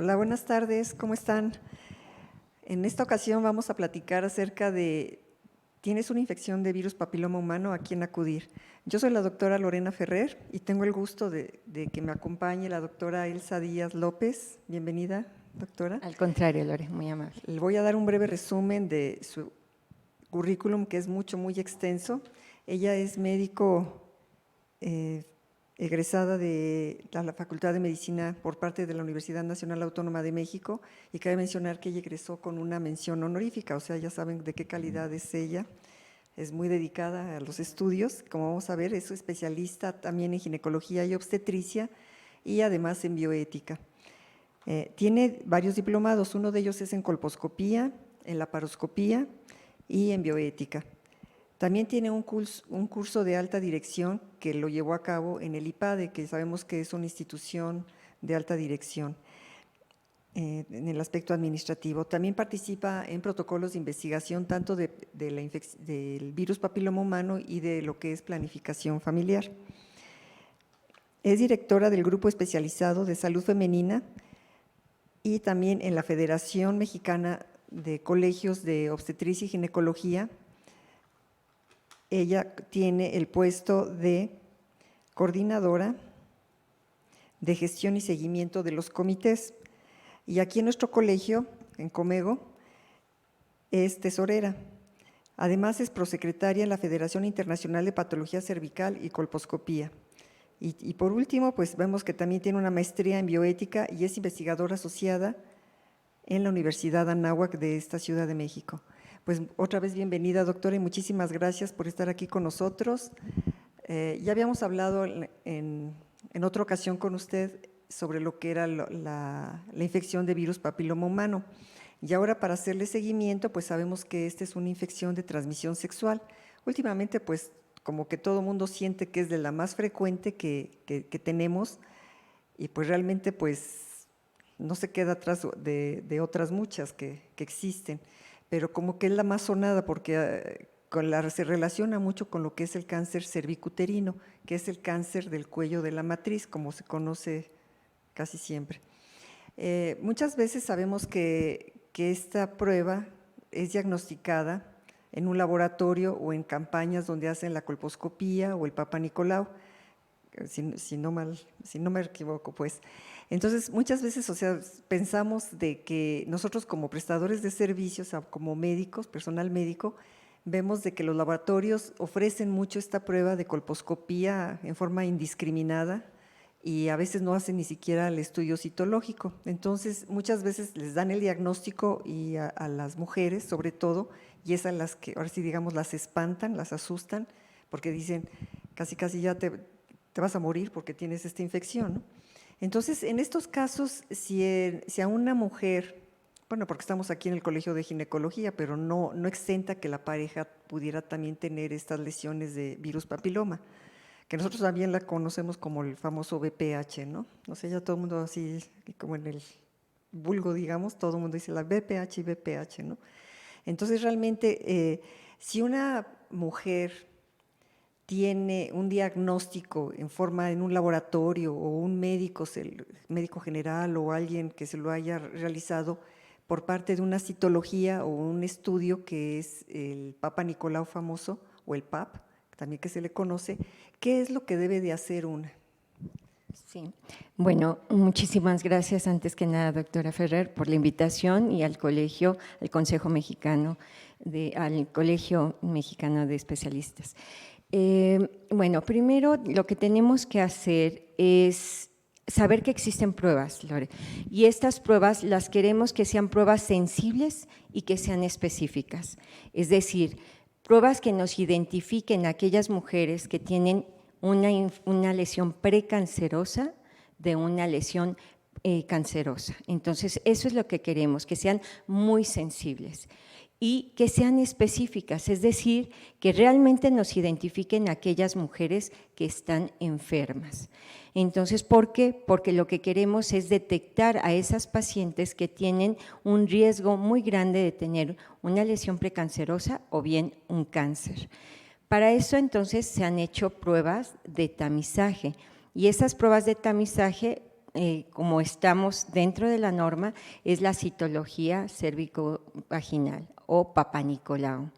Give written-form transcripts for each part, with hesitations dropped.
Hola, buenas tardes, ¿cómo están? En esta ocasión vamos a platicar acerca de ¿tienes una infección de virus papiloma humano? ¿A quién acudir? Yo soy la doctora Lorena Ferrer y tengo el gusto de que me acompañe la doctora Elsa Díaz López. Bienvenida, doctora. Al contrario, Lore, muy amable. Le voy a dar un breve resumen de su currículum, que es muy extenso. Ella es médico egresada de la Facultad de Medicina por parte de la Universidad Nacional Autónoma de México, y cabe mencionar que ella egresó con una mención honorífica, o sea, ya saben de qué calidad es ella. Es muy dedicada a los estudios, como vamos a ver, es especialista también en ginecología y obstetricia y además en bioética. Tiene varios diplomados, uno de ellos es en colposcopía, en laparoscopía y en bioética. También tiene un curso de alta dirección que lo llevó a cabo en el IPADE, que sabemos que es una institución de alta dirección en el aspecto administrativo. También participa en protocolos de investigación tanto del virus papiloma humano y de lo que es planificación familiar. Es directora del Grupo Especializado de Salud Femenina y también en la Federación Mexicana de Colegios de Obstetricia y Ginecología. Ella tiene el puesto de coordinadora de gestión y seguimiento de los comités. Y aquí en nuestro colegio, en Comego, es tesorera. Además es prosecretaria en la Federación Internacional de Patología Cervical y Colposcopía. Y por último, pues vemos que también tiene una maestría en bioética y es investigadora asociada en la Universidad Anáhuac de esta Ciudad de México. Pues otra vez bienvenida, doctora, y muchísimas gracias por estar aquí con nosotros. Ya habíamos hablado en otra ocasión con usted sobre lo que era la infección de virus papiloma humano. Y ahora, para hacerle seguimiento, pues sabemos que esta es una infección de transmisión sexual. Últimamente, pues como que todo el mundo siente que es de la más frecuente que tenemos, y pues realmente pues no se queda atrás de otras muchas que existen, pero como que es la más sonada porque se relaciona mucho con lo que es el cáncer cervicuterino, que es el cáncer del cuello de la matriz, como se conoce casi siempre. Muchas veces sabemos que esta prueba es diagnosticada en un laboratorio o en campañas donde hacen la colposcopía o el Papa Nicolau, si no me equivoco, pues. Entonces, muchas veces, o sea, pensamos de que nosotros como prestadores de servicios, como médicos, personal médico, vemos de que los laboratorios ofrecen mucho esta prueba de colposcopía en forma indiscriminada y a veces no hacen ni siquiera el estudio citológico. Entonces, muchas veces les dan el diagnóstico y a las mujeres, sobre todo, y es a las que, ahora sí digamos, las espantan, las asustan, porque dicen, casi ya te vas a morir porque tienes esta infección, ¿no? Entonces, en estos casos, si a una mujer, bueno, porque estamos aquí en el Colegio de Ginecología, pero no exenta que la pareja pudiera también tener estas lesiones de virus papiloma, que nosotros también la conocemos como el famoso VPH, ¿no? No sé, ya todo el mundo así, como en el vulgo, digamos, todo el mundo dice la VPH y VPH, ¿no? Entonces, realmente, si una mujer tiene un diagnóstico en un laboratorio o un médico general o alguien que se lo haya realizado por parte de una citología o un estudio que es el Papa Nicolau famoso o el PAP, también que se le conoce, ¿qué es lo que debe de hacer una? Sí, bueno, muchísimas gracias antes que nada, doctora Ferrer, por la invitación y al colegio, al Consejo Mexicano, al Colegio Mexicano de Especialistas. Bueno, primero lo que tenemos que hacer es saber que existen pruebas, Lore, y estas pruebas las queremos que sean pruebas sensibles y que sean específicas, es decir, pruebas que nos identifiquen a aquellas mujeres que tienen una lesión precancerosa de una lesión cancerosa. Entonces, eso es lo que queremos, que sean muy sensibles y que sean específicas, es decir, que realmente nos identifiquen a aquellas mujeres que están enfermas. Entonces, ¿por qué? Porque lo que queremos es detectar a esas pacientes que tienen un riesgo muy grande de tener una lesión precancerosa o bien un cáncer. Para eso, entonces, se han hecho pruebas de tamizaje y esas pruebas de tamizaje como estamos dentro de la norma, es la citología cérvico-vaginal o Papa Nicolau.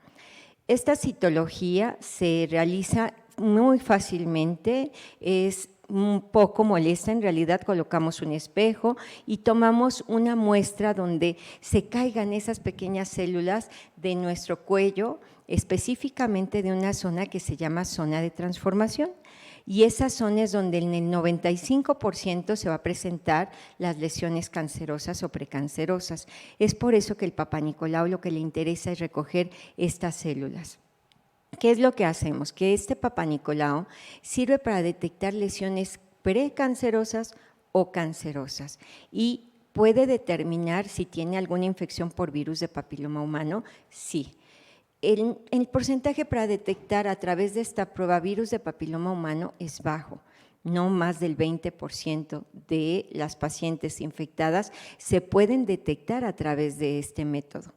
Esta citología se realiza muy fácilmente, es un poco molesta, en realidad colocamos un espejo y tomamos una muestra donde se caigan esas pequeñas células de nuestro cuello, específicamente de una zona que se llama zona de transformación. Y esa zona es donde en el 95% se va a presentar las lesiones cancerosas o precancerosas. Es por eso que el Papa Nicolau lo que le interesa es recoger estas células. ¿Qué es lo que hacemos? Que este Papa Nicolau sirve para detectar lesiones precancerosas o cancerosas y puede determinar si tiene alguna infección por virus de papiloma humano, sí. El porcentaje para detectar a través de esta prueba virus de papiloma humano es bajo. No más del 20% de las pacientes infectadas se pueden detectar a través de este método.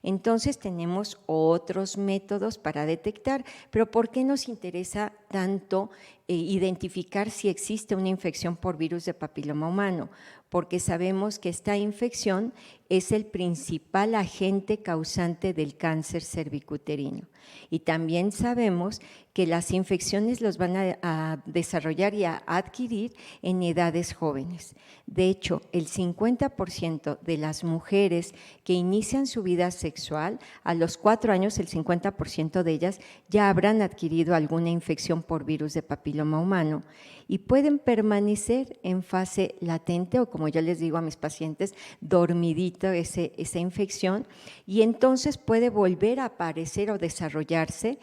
Entonces tenemos otros métodos para detectar, pero ¿por qué nos interesa tanto identificar si existe una infección por virus de papiloma humano? Porque sabemos que esta infección es el principal agente causante del cáncer cervicuterino. Y también sabemos que las infecciones los van a desarrollar y a adquirir en edades jóvenes. De hecho, el 50% de las mujeres que inician su vida sexual, a los 4 años el 50% de ellas ya habrán adquirido alguna infección por virus de papiloma humano y pueden permanecer en fase latente o, como yo les digo a mis pacientes, dormidito esa infección, y entonces puede volver a aparecer o desarrollarse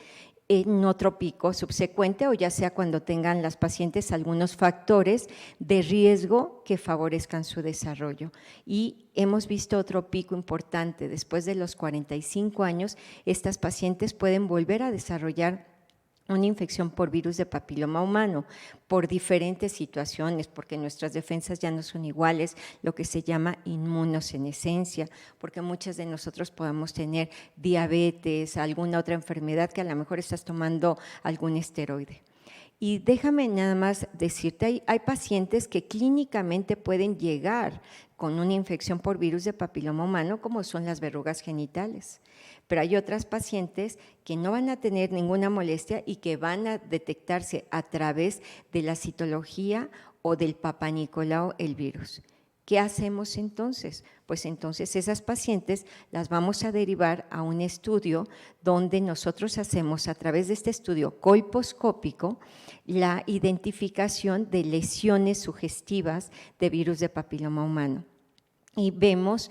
en otro pico subsecuente o ya sea cuando tengan las pacientes algunos factores de riesgo que favorezcan su desarrollo. Y hemos visto otro pico importante, después de los 45 años, estas pacientes pueden volver a desarrollar una infección por virus de papiloma humano, por diferentes situaciones, porque nuestras defensas ya no son iguales, lo que se llama inmunosenescencia, porque muchas de nosotros podemos tener diabetes, alguna otra enfermedad que a lo mejor estás tomando algún esteroide. Y déjame nada más decirte, hay pacientes que clínicamente pueden llegar con una infección por virus de papiloma humano, como son las verrugas genitales. Pero hay otras pacientes que no van a tener ninguna molestia y que van a detectarse a través de la citología o del Papa Nicolau el virus. ¿Qué hacemos entonces? Pues entonces esas pacientes las vamos a derivar a un estudio donde nosotros hacemos a través de este estudio colposcópico la identificación de lesiones sugestivas de virus de papiloma humano. Y vemos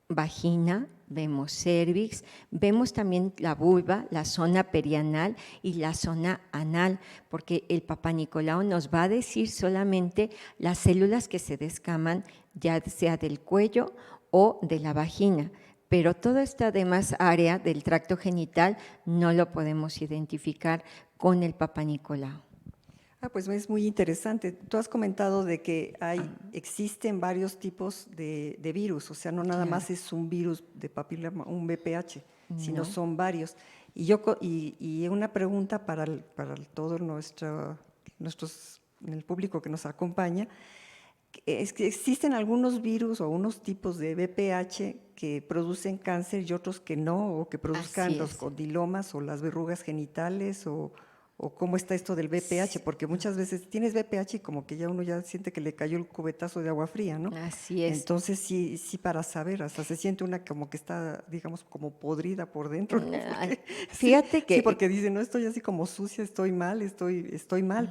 vagina, vemos cérvix, vemos también la vulva, la zona perianal y la zona anal, porque el Papa Nicolau nos va a decir solamente las células que se descaman, ya sea del cuello o de la vagina, pero toda esta demás área del tracto genital no lo podemos identificar con el Papa Nicolau. Pues es muy interesante. Tú has comentado de que existen varios tipos de virus, o sea, no nada más es un virus de papiloma, un VPH, sino son varios. Y una pregunta para todo el público que nos acompaña, es que existen algunos virus o unos tipos de VPH que producen cáncer y otros que no, o que produzcan los condilomas o las verrugas genitales, o cómo está esto del VPH, porque muchas veces tienes VPH y como que ya uno ya siente que le cayó el cubetazo de agua fría, ¿no? Así es. Entonces sí para saber, hasta se siente una como que está, digamos, como podrida por dentro, ¿no? Porque, fíjate que… Sí, porque dice, no, estoy así como sucia, estoy mal,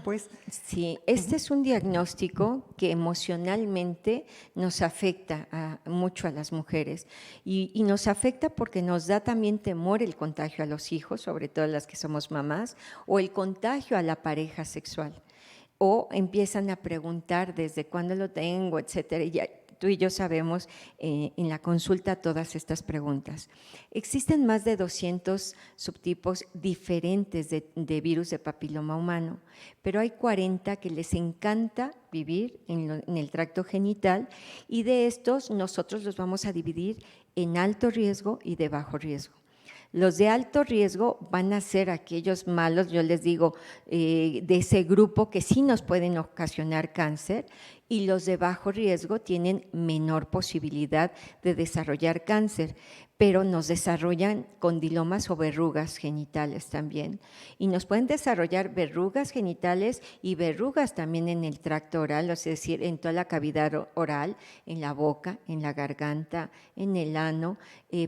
pues. Sí, este es un diagnóstico que emocionalmente nos afecta mucho a las mujeres y nos afecta porque nos da también temor el contagio a los hijos, sobre todo las que somos mamás, o el contagio a la pareja sexual, o empiezan a preguntar desde cuándo lo tengo, etcétera. Y ya, tú y yo sabemos en la consulta todas estas preguntas. Existen más de 200 subtipos diferentes de virus de papiloma humano, pero hay 40 que les encanta vivir en el tracto genital, y de estos nosotros los vamos a dividir en alto riesgo y de bajo riesgo. Los de alto riesgo van a ser aquellos malos, yo les digo, de ese grupo que sí nos pueden ocasionar cáncer, y los de bajo riesgo tienen menor posibilidad de desarrollar cáncer, pero nos desarrollan condilomas o verrugas genitales también. Y nos pueden desarrollar verrugas genitales y verrugas también en el tracto oral, es decir, en toda la cavidad oral, en la boca, en la garganta, en el ano.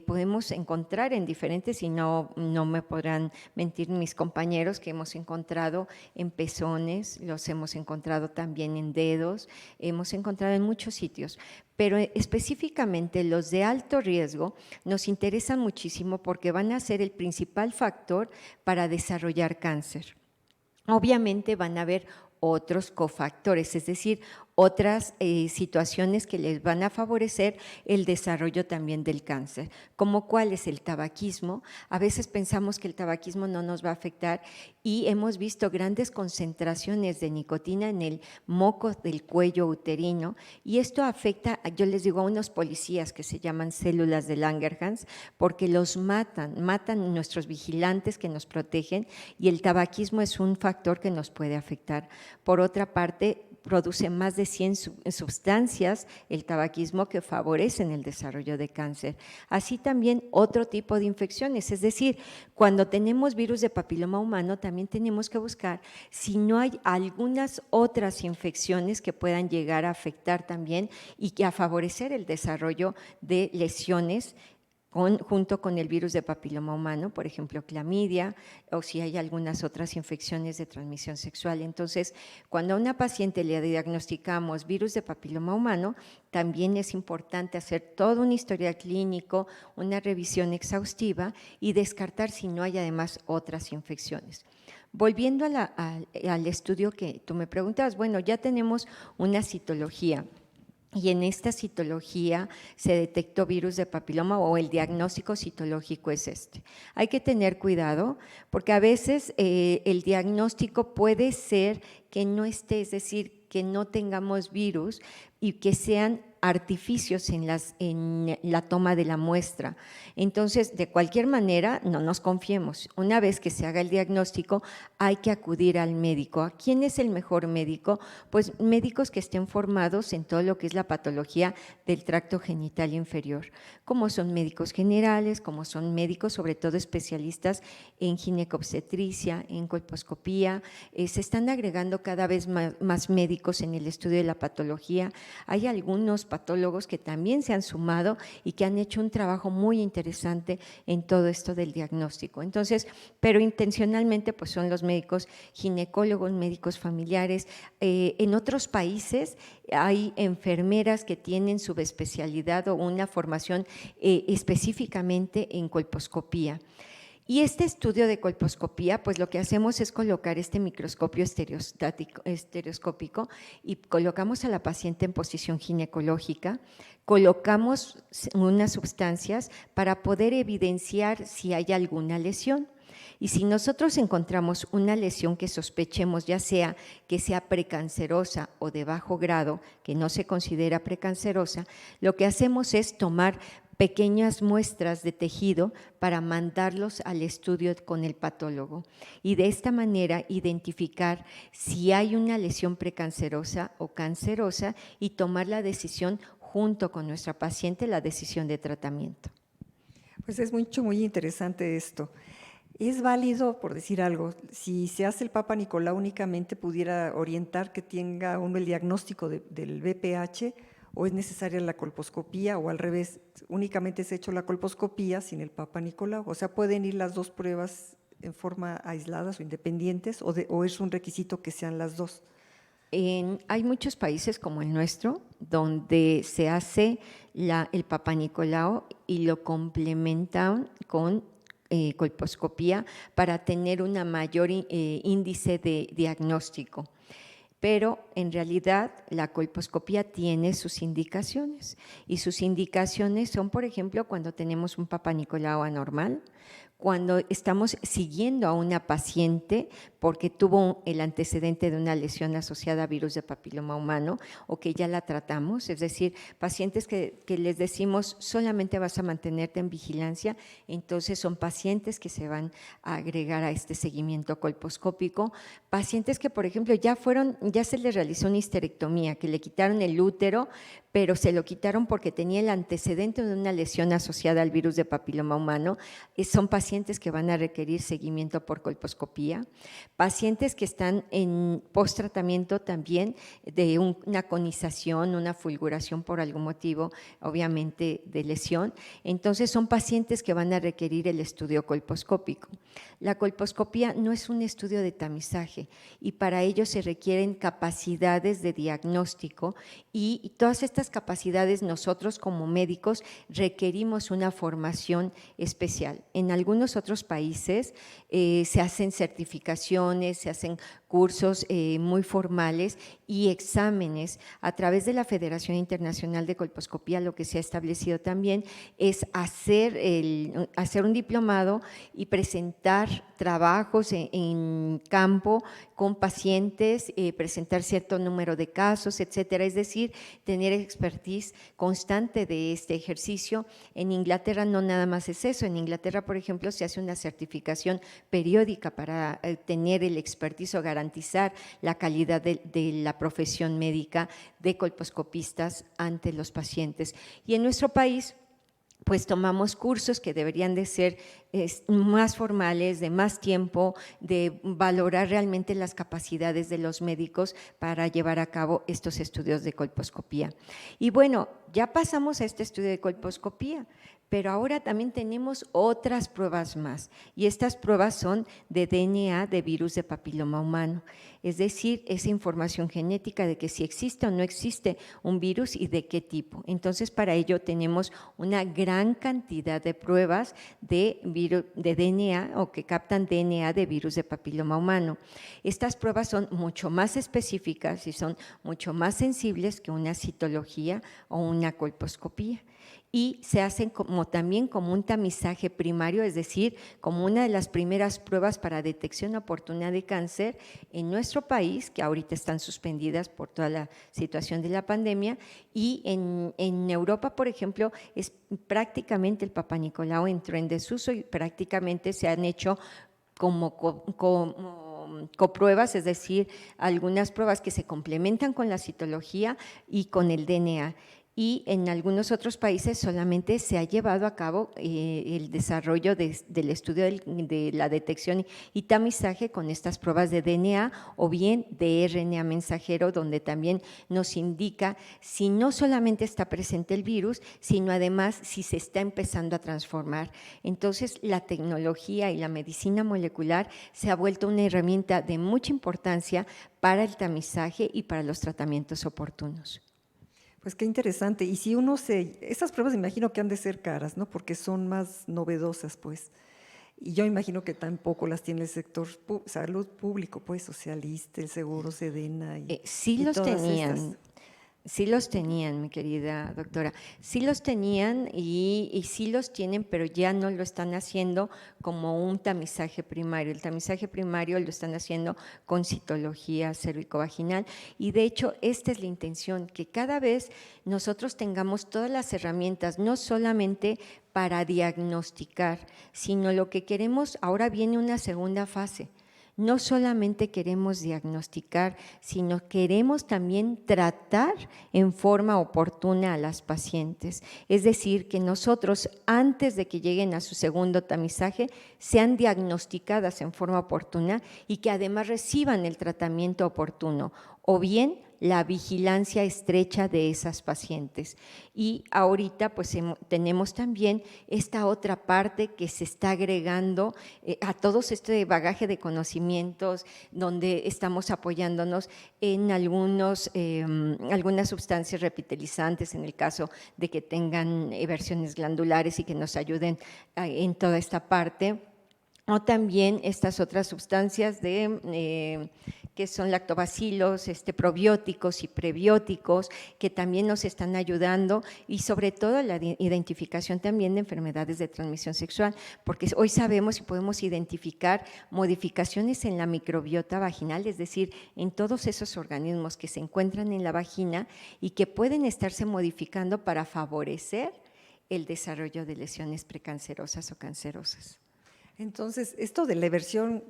Podemos encontrar en diferentes, y no me podrán mentir mis compañeros, que hemos encontrado en pezones, los hemos encontrado también en dedos, hemos encontrado en muchos sitios. Pero específicamente los de alto riesgo nos interesan muchísimo porque van a ser el principal factor para desarrollar cáncer. Obviamente van a haber otros cofactores, es decir, otras situaciones que les van a favorecer el desarrollo también del cáncer, como cuál es el tabaquismo. A veces pensamos que el tabaquismo no nos va a afectar y hemos visto grandes concentraciones de nicotina en el moco del cuello uterino y esto afecta, yo les digo, a unos policías que se llaman células de Langerhans porque los matan nuestros vigilantes que nos protegen y el tabaquismo es un factor que nos puede afectar. Por otra parte, produce más de 100 sustancias, el tabaquismo, que favorecen el desarrollo de cáncer. Así también otro tipo de infecciones, es decir, cuando tenemos virus de papiloma humano, también tenemos que buscar si no hay algunas otras infecciones que puedan llegar a afectar también y que a favorecer el desarrollo de lesiones junto con el virus de papiloma humano, por ejemplo, clamidia, o si hay algunas otras infecciones de transmisión sexual. Entonces, cuando a una paciente le diagnosticamos virus de papiloma humano, también es importante hacer todo un historial clínico, una revisión exhaustiva y descartar si no hay además otras infecciones. Volviendo al estudio que tú me preguntabas, bueno, ya tenemos una citología. Y en esta citología se detectó virus de papiloma o el diagnóstico citológico es este. Hay que tener cuidado porque a veces el diagnóstico puede ser que no esté, es decir, que no tengamos virus y que sean artificios en la toma de la muestra. Entonces, de cualquier manera, no nos confiemos. Una vez que se haga el diagnóstico, hay que acudir al médico. ¿A quién es el mejor médico? Pues médicos que estén formados en todo lo que es la patología del tracto genital inferior, como son médicos generales, como son médicos sobre todo especialistas en ginecobstetricia, en colposcopía. Se están agregando cada vez más médicos en el estudio de la patología. Hay algunos patólogos que también se han sumado y que han hecho un trabajo muy interesante en todo esto del diagnóstico. Entonces, pero intencionalmente pues son los médicos ginecólogos, médicos familiares. En otros países hay enfermeras que tienen subespecialidad o una formación específicamente en colposcopía. Y este estudio de colposcopía, pues lo que hacemos es colocar este microscopio estereoscópico y colocamos a la paciente en posición ginecológica, colocamos unas sustancias para poder evidenciar si hay alguna lesión. Y si nosotros encontramos una lesión que sospechemos, ya sea que sea precancerosa o de bajo grado, que no se considera precancerosa, lo que hacemos es tomar pequeñas muestras de tejido para mandarlos al estudio con el patólogo y de esta manera identificar si hay una lesión precancerosa o cancerosa y tomar la decisión junto con nuestra paciente, la decisión de tratamiento. Pues es muy interesante esto. ¿Es válido, por decir algo, si se hace el Papa Nicolau únicamente pudiera orientar que tenga uno el diagnóstico del VPH o es necesaria la colposcopía o al revés, únicamente se ha hecho la colposcopía sin el Papa Nicolau? O sea, ¿pueden ir las dos pruebas en forma aisladas o independientes o es un requisito que sean las dos? Hay muchos países como el nuestro donde se hace el Papa Nicolau y lo complementan con colposcopía para tener una mayor índice de diagnóstico. Pero en realidad la colposcopía tiene sus indicaciones y sus indicaciones son, por ejemplo, cuando tenemos un Papa Nicolau anormal, cuando estamos siguiendo a una paciente porque tuvo el antecedente de una lesión asociada a virus de papiloma humano o que ya la tratamos, es decir, pacientes que les decimos solamente vas a mantenerte en vigilancia, entonces son pacientes que se van a agregar a este seguimiento colposcópico, pacientes que por ejemplo ya se les realizó una histerectomía, que le quitaron el útero, pero se lo quitaron porque tenía el antecedente de una lesión asociada al virus de papiloma humano, son pacientes que van a requerir seguimiento por colposcopía, pacientes que están en post-tratamiento también de una conización, una fulguración por algún motivo, obviamente de lesión, entonces son pacientes que van a requerir el estudio colposcópico. La colposcopía no es un estudio de tamizaje y para ello se requieren capacidades de diagnóstico y todas estas capacidades nosotros como médicos requerimos una formación especial. En algunos otros países se hacen certificaciones, se hacen cursos muy formales y exámenes a través de la Federación Internacional de Colposcopía. Lo que se ha establecido también es hacer un diplomado y presentar trabajos en campo con pacientes, presentar cierto número de casos, etcétera, es decir, tener expertise constante de este ejercicio. En Inglaterra no nada más es eso, en Inglaterra, por ejemplo, se hace una certificación periódica para tener el expertise o garantizar la calidad de la profesión médica de colposcopistas ante los pacientes. Y en nuestro país, pues tomamos cursos que deberían de ser más formales, de más tiempo, de valorar realmente las capacidades de los médicos para llevar a cabo estos estudios de colposcopía. Y bueno, ya pasamos a este estudio de colposcopía, pero ahora también tenemos otras pruebas más y estas pruebas son de DNA de virus de papiloma humano, es decir, esa información genética de que si existe o no existe un virus y de qué tipo. Entonces, para ello tenemos una gran cantidad de pruebas de DNA o que captan DNA de virus de papiloma humano. Estas pruebas son mucho más específicas y son mucho más sensibles que una citología o una colposcopía. Y se hacen también como un tamizaje primario, es decir, como una de las primeras pruebas para detección oportuna de cáncer en nuestro país, que ahorita están suspendidas por toda la situación de la pandemia, y en Europa, por ejemplo, es prácticamente el Papa Nicolau entró en desuso y prácticamente se han hecho como copruebas, es decir, algunas pruebas que se complementan con la citología y con el DNA. Y en algunos otros países solamente se ha llevado a cabo el desarrollo del estudio de la detección y tamizaje con estas pruebas de DNA o bien de RNA mensajero, donde también nos indica si no solamente está presente el virus, sino además si se está empezando a transformar. Entonces, la tecnología y la medicina molecular se ha vuelto una herramienta de mucha importancia para el tamizaje y para los tratamientos oportunos. Pues qué interesante. Y si esas pruebas imagino que han de ser caras, ¿no? Porque son más novedosas, pues. Y yo imagino que tampoco las tiene el sector salud público, pues, o sea, el ISSSTE, el Seguro, Sedena sí y los todas tenían. estas. Sí los tenían, mi querida doctora, sí los tenían y sí los tienen, pero ya no lo están haciendo como un tamizaje primario. El tamizaje primario lo están haciendo con citología cervicovaginal y de hecho esta es la intención, que cada vez nosotros tengamos todas las herramientas, no solamente para diagnosticar, sino lo que queremos, ahora viene una segunda fase. No solamente queremos diagnosticar, sino queremos también tratar en forma oportuna a las pacientes. Es decir, que nosotros, antes de que lleguen a su segundo tamizaje, sean diagnosticadas en forma oportuna y que además reciban el tratamiento oportuno, o bien la vigilancia estrecha de esas pacientes. Y ahorita pues tenemos también esta otra parte que se está agregando a todo este bagaje de conocimientos, donde estamos apoyándonos en algunas sustancias repitelizantes en el caso de que tengan eversiones glandulares y que nos ayuden en toda esta parte. O también estas otras sustancias que que son lactobacilos, probióticos y prebióticos, que también nos están ayudando, y sobre todo la identificación también de enfermedades de transmisión sexual, porque hoy sabemos y podemos identificar modificaciones en la microbiota vaginal, es decir, en todos esos organismos que se encuentran en la vagina y que pueden estarse modificando para favorecer el desarrollo de lesiones precancerosas o cancerosas. Entonces, esto de la eversión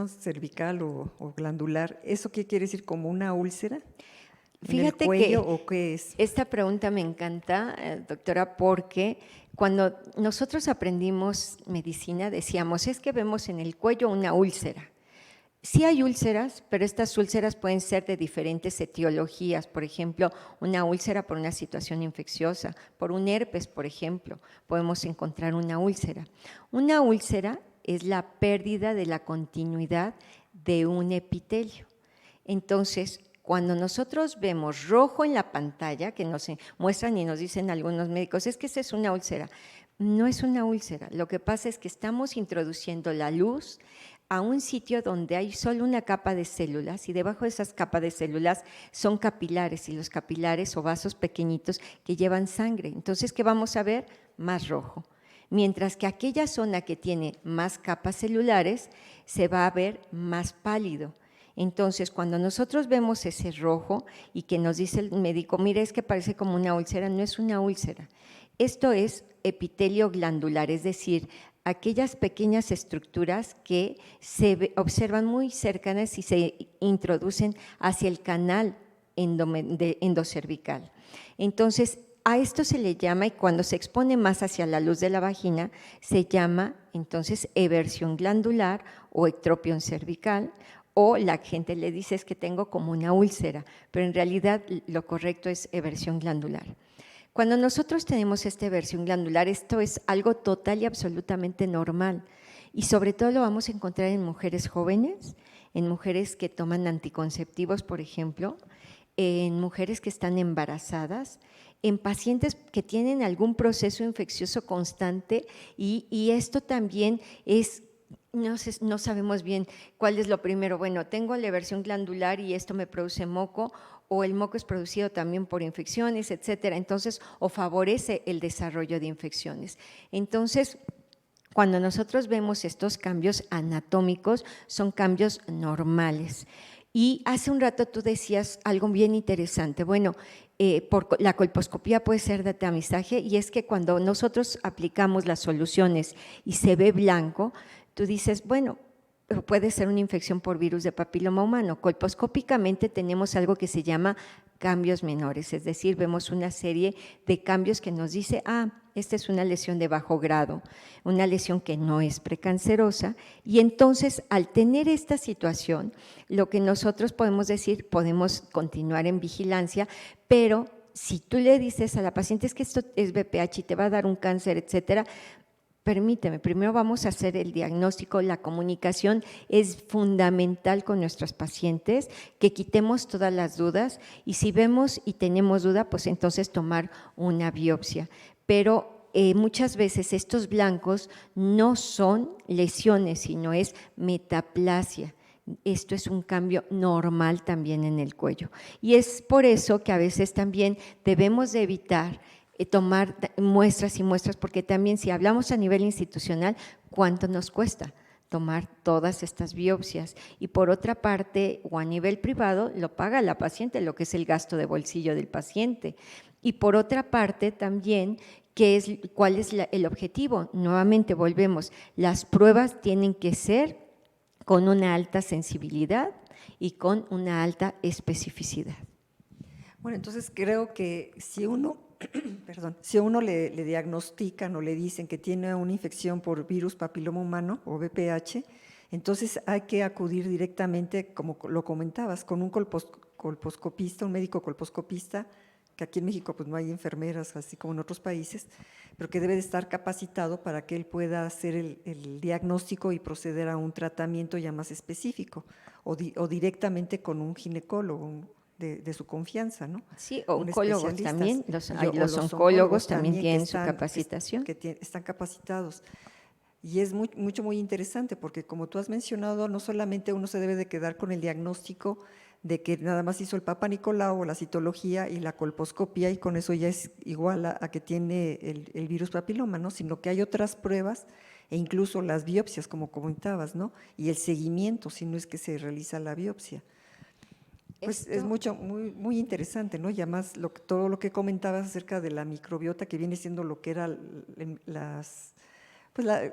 cervical o glandular, ¿eso qué quiere decir? ¿Como una úlcera en el cuello o qué es? Esta pregunta me encanta, doctora, porque cuando nosotros aprendimos medicina decíamos, es que vemos en el cuello una úlcera. Sí hay úlceras, pero estas úlceras pueden ser de diferentes etiologías, por ejemplo, una úlcera por una situación infecciosa, por un herpes, por ejemplo, podemos encontrar una úlcera. Una úlcera es la pérdida de la continuidad de un epitelio. Entonces, cuando nosotros vemos rojo en la pantalla, que nos muestran y nos dicen algunos médicos, es que esa es una úlcera. No es una úlcera, lo que pasa es que estamos introduciendo la luz a un sitio donde hay solo una capa de células y debajo de esas capas de células son capilares, y los capilares o vasos pequeñitos que llevan sangre. Entonces, ¿qué vamos a ver? Más rojo. Mientras que aquella zona que tiene más capas celulares se va a ver más pálido. Entonces, cuando nosotros vemos ese rojo y que nos dice el médico, mira, es que parece como una úlcera, no es una úlcera. Esto es epitelio glandular, es decir, aquellas pequeñas estructuras que se observan muy cercanas y se introducen hacia el canal endocervical. Entonces, a esto se le llama, y cuando se expone más hacia la luz de la vagina, se llama entonces eversión glandular o ectropión cervical, o la gente le dice es que tengo como una úlcera, pero en realidad lo correcto es eversión glandular. Cuando nosotros tenemos esta eversión glandular, esto es algo total y absolutamente normal, y sobre todo lo vamos a encontrar en mujeres jóvenes, en mujeres que toman anticonceptivos, por ejemplo, en mujeres que están embarazadas, en pacientes que tienen algún proceso infeccioso constante, y esto también es… No sabemos bien cuál es lo primero. Bueno, tengo la eversión glandular y esto me produce moco, o el moco es producido también por infecciones, etcétera. Entonces, o favorece el desarrollo de infecciones. Entonces, cuando nosotros vemos estos cambios anatómicos, son cambios normales. Y hace un rato tú decías algo bien interesante. Bueno, la colposcopía puede ser de tamizaje, y es que cuando nosotros aplicamos las soluciones y se ve blanco, tú dices, bueno, puede ser una infección por virus de papiloma humano. Colposcópicamente tenemos algo que se llama cambios menores, es decir, vemos una serie de cambios que nos dice, esta es una lesión de bajo grado, una lesión que no es precancerosa, y entonces al tener esta situación, lo que nosotros podemos decir, podemos continuar en vigilancia, pero si tú le dices a la paciente es que esto es BPH y te va a dar un cáncer, etcétera, permíteme, primero vamos a hacer el diagnóstico, la comunicación es fundamental con nuestros pacientes, que quitemos todas las dudas, y si vemos y tenemos duda, pues entonces tomar una biopsia. Pero muchas veces estos blancos no son lesiones, sino es metaplasia. Esto es un cambio normal también en el cuello, y es por eso que a veces también debemos de evitar tomar muestras y muestras, porque también si hablamos a nivel institucional, ¿cuánto nos cuesta tomar todas estas biopsias? Y por otra parte, o a nivel privado, lo paga la paciente, lo que es el gasto de bolsillo del paciente. Y por otra parte también, ¿cuál es el objetivo? Nuevamente volvemos, las pruebas tienen que ser con una alta sensibilidad y con una alta especificidad. Bueno, entonces creo que si uno si a uno le diagnostican o le dicen que tiene una infección por virus papiloma humano o VPH, entonces hay que acudir directamente, como lo comentabas, con un colposcopista, un médico colposcopista, que aquí en México pues no hay enfermeras, así como en otros países, pero que debe de estar capacitado para que él pueda hacer el diagnóstico y proceder a un tratamiento ya más específico, o directamente con un ginecólogo, de su confianza, ¿no? Sí, o oncólogos también, los oncólogos también tienen su capacitación. Están capacitados. Y es muy interesante porque, como tú has mencionado, no solamente uno se debe de quedar con el diagnóstico de que nada más hizo el Papa Nicolau o la citología y la colposcopia y con eso ya es igual a que tiene el virus papiloma, ¿no? Sino que hay otras pruebas e incluso las biopsias, como comentabas, ¿no? Y el seguimiento, si no es que se realiza la biopsia. Pues es muy interesante, ¿no? Y además todo lo que comentabas acerca de la microbiota, que viene siendo lo que era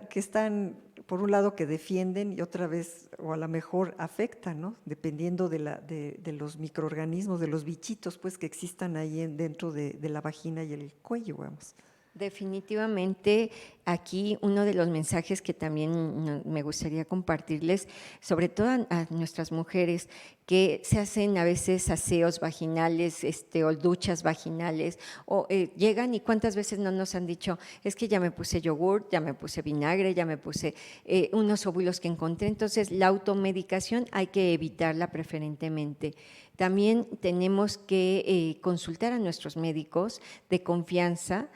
que están, por un lado, que defienden y otra vez, o a lo mejor afectan, ¿no? Dependiendo de los microorganismos, de los bichitos, pues, que existan ahí dentro de la vagina y el cuello, vamos. Definitivamente, aquí uno de los mensajes que también me gustaría compartirles, sobre todo a nuestras mujeres que se hacen a veces aseos vaginales o duchas vaginales, o llegan y cuántas veces no nos han dicho, es que ya me puse yogur, ya me puse vinagre, ya me puse unos óvulos que encontré. Entonces, la automedicación hay que evitarla preferentemente. También tenemos que consultar a nuestros médicos de confianza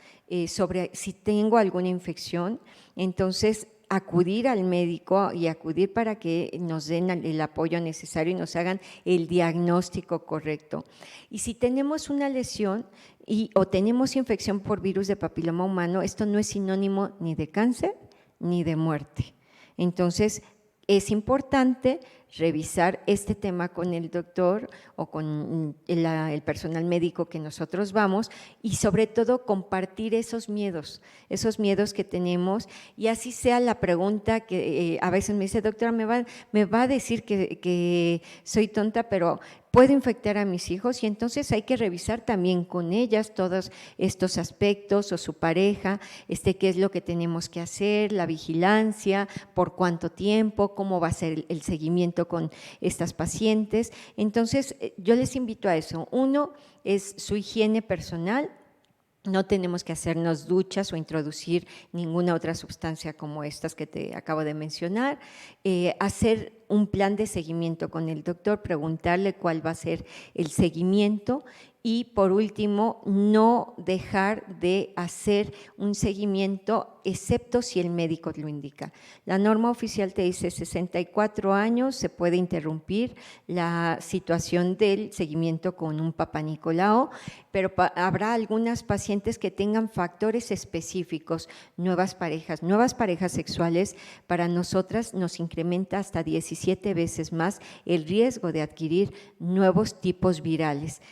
sobre si tengo alguna infección, entonces acudir al médico y acudir para que nos den el apoyo necesario y nos hagan el diagnóstico correcto. Y si tenemos una lesión o tenemos infección por virus de papiloma humano, esto no es sinónimo ni de cáncer ni de muerte. Entonces, es importante revisar este tema con el doctor o con el personal médico que nosotros vamos y sobre todo compartir esos miedos que tenemos, y así sea la pregunta que a veces me dice, doctora, me va a decir que soy tonta, pero puedo infectar a mis hijos, y entonces hay que revisar también con ellas todos estos aspectos o su pareja, qué es lo que tenemos que hacer, la vigilancia, por cuánto tiempo, cómo va a ser el seguimiento con estas pacientes. Entonces, yo les invito a eso. Uno es su higiene personal. No tenemos que hacernos duchas o introducir ninguna otra sustancia como estas que te acabo de mencionar. Hacer un plan de seguimiento con el doctor, preguntarle cuál va a ser el seguimiento. Y por último, no dejar de hacer un seguimiento, excepto si el médico lo indica. La norma oficial te dice 64 años, se puede interrumpir la situación del seguimiento con un Papa Nicolau, pero habrá algunas pacientes que tengan factores específicos, nuevas parejas sexuales, para nosotras nos incrementa hasta 17 veces más el riesgo de adquirir nuevos tipos virales.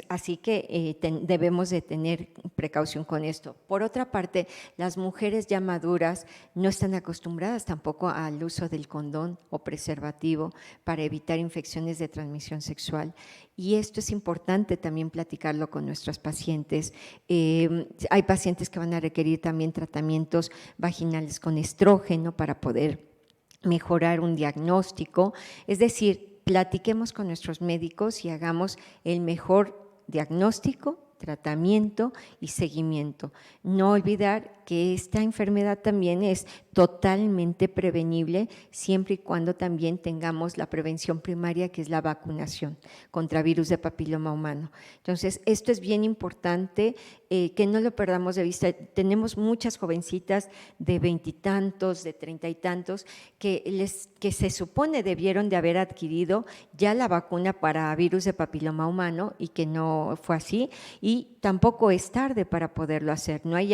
Así que debemos de tener precaución con esto. Por otra parte, las mujeres ya maduras no están acostumbradas tampoco al uso del condón o preservativo para evitar infecciones de transmisión sexual, y esto es importante también platicarlo con nuestras pacientes. Hay pacientes que van a requerir también tratamientos vaginales con estrógeno para poder mejorar un diagnóstico, es decir, platiquemos con nuestros médicos y hagamos el mejor diagnóstico, tratamiento y seguimiento. No olvidar que esta enfermedad también es totalmente prevenible siempre y cuando también tengamos la prevención primaria, que es la vacunación contra virus de papiloma humano. Entonces, esto es bien importante, que no lo perdamos de vista. Tenemos muchas jovencitas de 20 y tantos, de 30 y tantos, que se supone debieron de haber adquirido ya la vacuna para virus de papiloma humano y que no fue así, y tampoco es tarde para poderlo hacer. No hay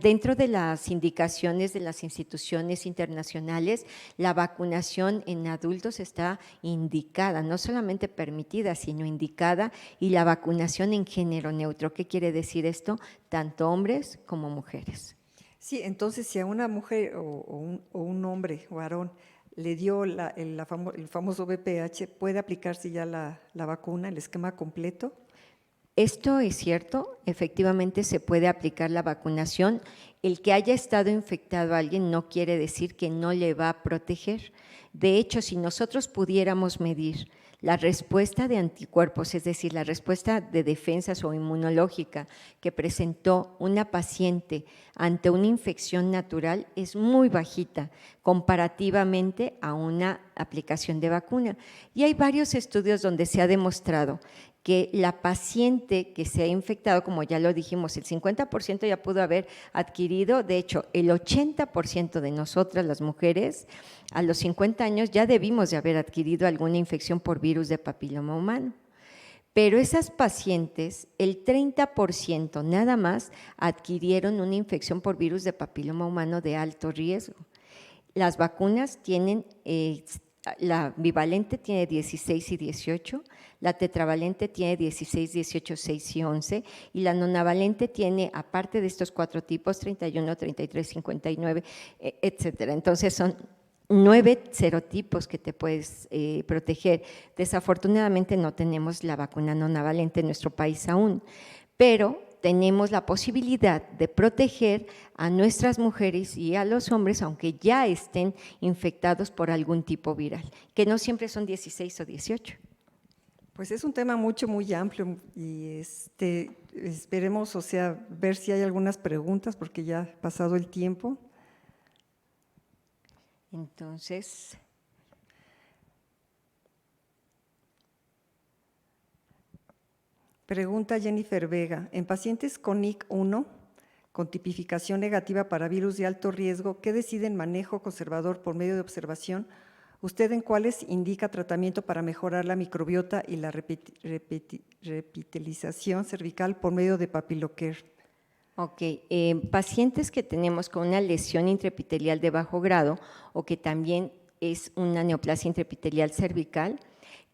dentro de las indicaciones de las instituciones internacionales, la vacunación en adultos está indicada, no solamente permitida, sino indicada, y la vacunación en género neutro. ¿Qué quiere decir esto? Tanto hombres como mujeres. Sí, entonces si a una mujer o un hombre o varón le dio el famoso VPH, ¿puede aplicarse ya la vacuna, el esquema completo? Esto es cierto, efectivamente se puede aplicar la vacunación. El que haya estado infectado a alguien no quiere decir que no le va a proteger. De hecho, si nosotros pudiéramos medir la respuesta de anticuerpos, es decir, la respuesta de defensas o inmunológica que presentó una paciente ante una infección natural, es muy bajita comparativamente a una aplicación de vacuna. Y hay varios estudios donde se ha demostrado que la paciente que se ha infectado, como ya lo dijimos, el 50% ya pudo haber adquirido, de hecho, el 80% de nosotras las mujeres a los 50 años ya debimos de haber adquirido alguna infección por virus de papiloma humano. Pero esas pacientes, el 30% nada más adquirieron una infección por virus de papiloma humano de alto riesgo. Las vacunas tienen, la bivalente tiene 16 y 18, la tetravalente tiene 16, 18, 6 y 11, y la nonavalente tiene, aparte de estos 4 tipos, 31, 33, 59, etcétera. Entonces son 9 serotipos que te puedes proteger. Desafortunadamente no tenemos la vacuna nonavalente en nuestro país aún, pero tenemos la posibilidad de proteger a nuestras mujeres y a los hombres, aunque ya estén infectados por algún tipo viral, que no siempre son 16 o 18. Pues es un tema muy amplio y esperemos, ver si hay algunas preguntas porque ya ha pasado el tiempo. Entonces, pregunta Jennifer Vega, en pacientes con NIC1 con tipificación negativa para virus de alto riesgo, ¿qué deciden manejo conservador por medio de observación? ¿Usted en cuáles indica tratamiento para mejorar la microbiota y la repitelización cervical por medio de Papilocare? Ok, pacientes que tenemos con una lesión intraepitelial de bajo grado o que también es una neoplasia intraepitelial cervical,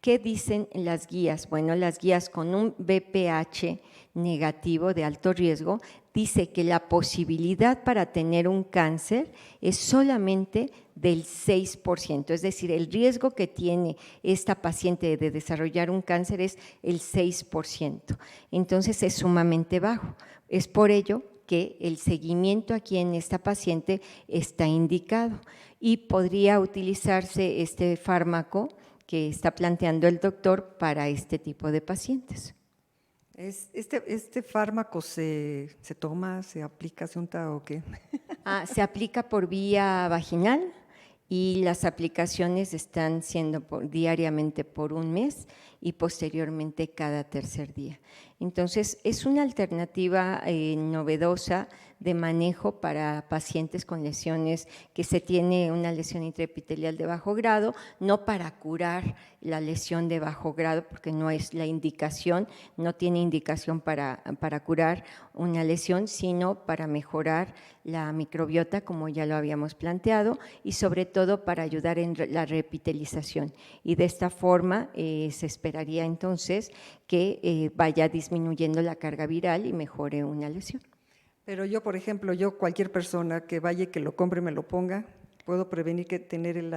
¿qué dicen las guías? Bueno, las guías con un BPH negativo de alto riesgo dice que la posibilidad para tener un cáncer es solamente del 6%, es decir, el riesgo que tiene esta paciente de desarrollar un cáncer es el 6%, entonces es sumamente bajo. Es por ello que el seguimiento aquí en esta paciente está indicado y podría utilizarse este fármaco que está planteando el doctor para este tipo de pacientes. ¿Este fármaco se toma, se aplica, se unta o qué? Se aplica por vía vaginal y las aplicaciones están siendo diariamente por un mes y posteriormente cada tercer día. Entonces, es una alternativa novedosa de manejo para pacientes con lesiones, que se tiene una lesión intraepitelial de bajo grado, no para curar la lesión de bajo grado, porque no es la indicación, no tiene indicación para curar una lesión, sino para mejorar la microbiota, como ya lo habíamos planteado, y sobre todo para ayudar en la repitelización. Y de esta forma se esperaría entonces que vaya disminuyendo la carga viral y mejore una lesión. Pero yo, por ejemplo, cualquier persona que vaya y que lo compre, me lo ponga, ¿puedo prevenir que tener el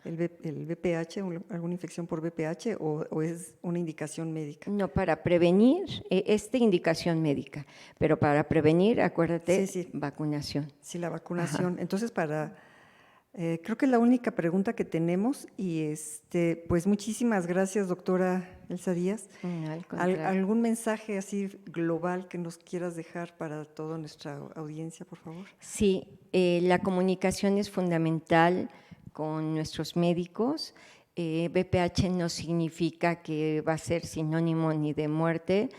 VPH, alguna infección por VPH o es una indicación médica? No, para prevenir, indicación médica, pero para prevenir, acuérdate, Sí. vacunación. Sí, la vacunación. Ajá. Entonces, creo que es la única pregunta que tenemos y pues muchísimas gracias, doctora Elsa Díaz. ¿Algún mensaje así global que nos quieras dejar para toda nuestra audiencia, por favor? Sí, la comunicación es fundamental con nuestros médicos. VPH no significa que va a ser sinónimo ni de muerte.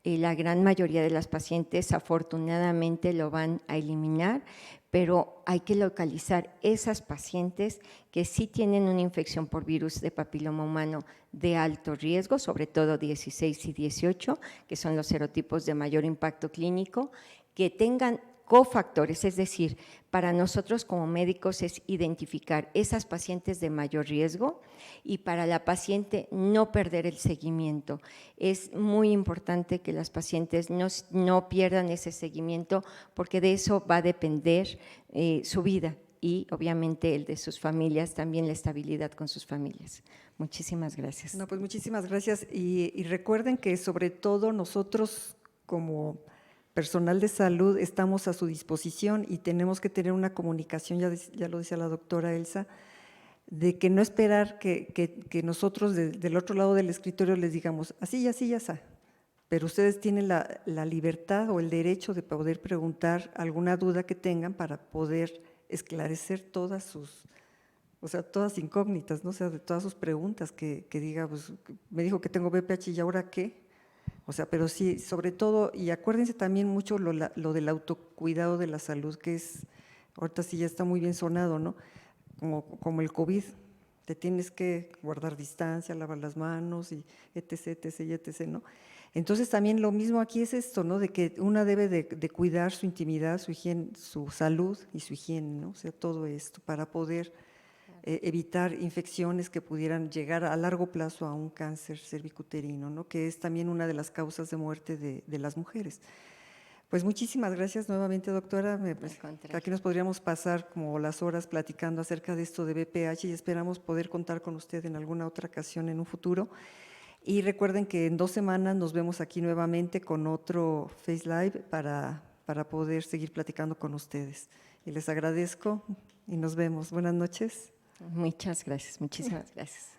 La gran mayoría de las pacientes afortunadamente lo van a eliminar, pero hay que localizar esas pacientes que sí tienen una infección por virus de papiloma humano de alto riesgo, sobre todo 16 y 18, que son los serotipos de mayor impacto clínico, que tengan cofactores, es decir, para nosotros como médicos es identificar esas pacientes de mayor riesgo y para la paciente no perder el seguimiento. Es muy importante que las pacientes no pierdan ese seguimiento porque de eso va a depender su vida y obviamente el de sus familias, también la estabilidad con sus familias. Muchísimas gracias. No, pues muchísimas gracias y recuerden que sobre todo nosotros como personal de salud estamos a su disposición y tenemos que tener una comunicación, ya lo decía la doctora Elsa, de que no esperar que nosotros del otro lado del escritorio les digamos así y así ya está, pero ustedes tienen la libertad o el derecho de poder preguntar alguna duda que tengan para poder esclarecer todas o sea, todas incógnitas, ¿no? O sea, de todas sus preguntas que diga, pues, me dijo que tengo BPH y ¿ahora qué? O sea, pero sí, sobre todo, y acuérdense también mucho lo del autocuidado de la salud, que es, ahorita sí ya está muy bien sonado, ¿no? Como el COVID, te tienes que guardar distancia, lavar las manos y etc, etc, y etc, ¿no? Entonces también lo mismo aquí es esto, ¿no? De que una debe de cuidar su intimidad, su higiene, su salud y su higiene, ¿no? O sea, todo esto para poder evitar infecciones que pudieran llegar a largo plazo a un cáncer cervicuterino, ¿no? Que es también una de las causas de muerte de las mujeres. Pues muchísimas gracias nuevamente, doctora. Pues, aquí nos podríamos pasar como las horas platicando acerca de esto de BPH y esperamos poder contar con usted en alguna otra ocasión en un futuro. Y recuerden que en 2 semanas nos vemos aquí nuevamente con otro Face Live para poder seguir platicando con ustedes. Y les agradezco y nos vemos. Buenas noches. Muchas gracias, muchísimas gracias.